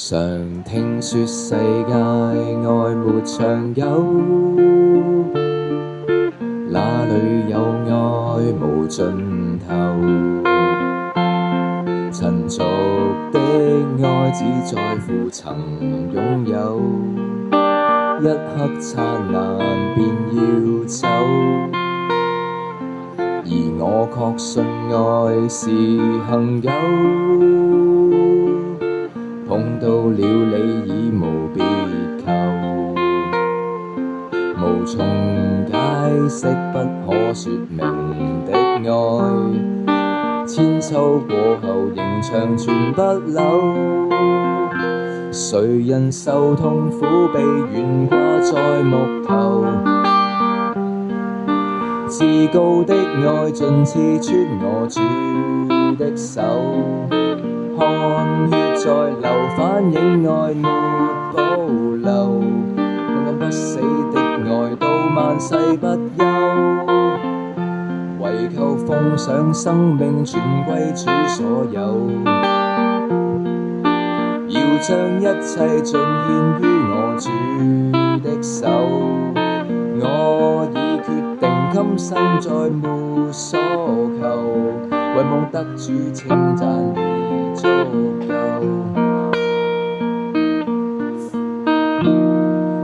常聽說世界愛沒長久，哪裏有愛無盡頭？塵俗的愛只在乎曾擁有，一刻燦爛便要走。而我確信愛是恆久，碰到了你已無別求，無從解釋不可說明的愛，千秋過後仍長存不朽。誰人受痛苦被懸掛在木頭，至高的愛盡刺穿我主的手，汗血在流，反映愛沒保留，永不死的愛到萬世不休，唯求奉上生命全歸主所有，要將一切盡獻於我主的手。我已決定今生再沒所求，為望得主稱讚已足夠。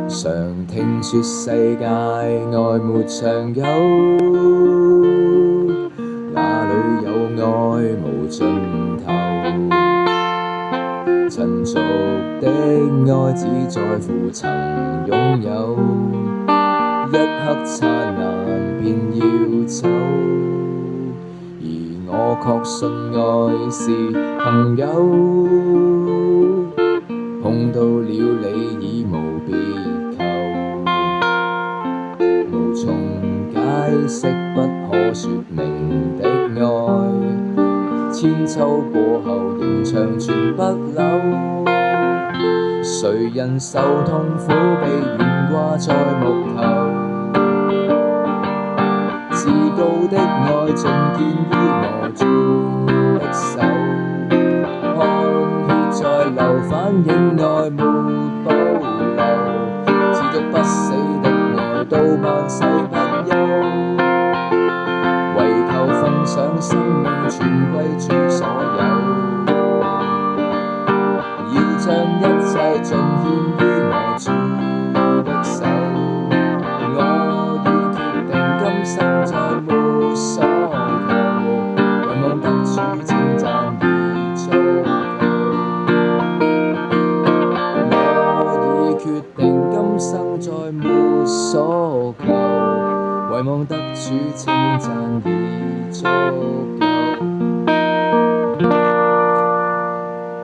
常聽說世界愛沒長久，哪裏有愛無盡頭？塵俗的愛只在乎曾擁有，一刻燦爛便要走。而我確信愛是恆久，碰到了你已無別求，無從解釋不可說明的愛，千秋過後仍長存不朽。誰人受痛苦被懸掛在木頭，至高的愛盡見於我主的手，汗血在流，反映愛沒保留，持續不死的愛到萬世不休，唯求奉上生命全歸主所有，要將一切盡獻於我主的手。我已決定今生再沒所求，唯望得主稱讚已足夠。我已決定今生再沒所求，唯望得主稱讚已足夠。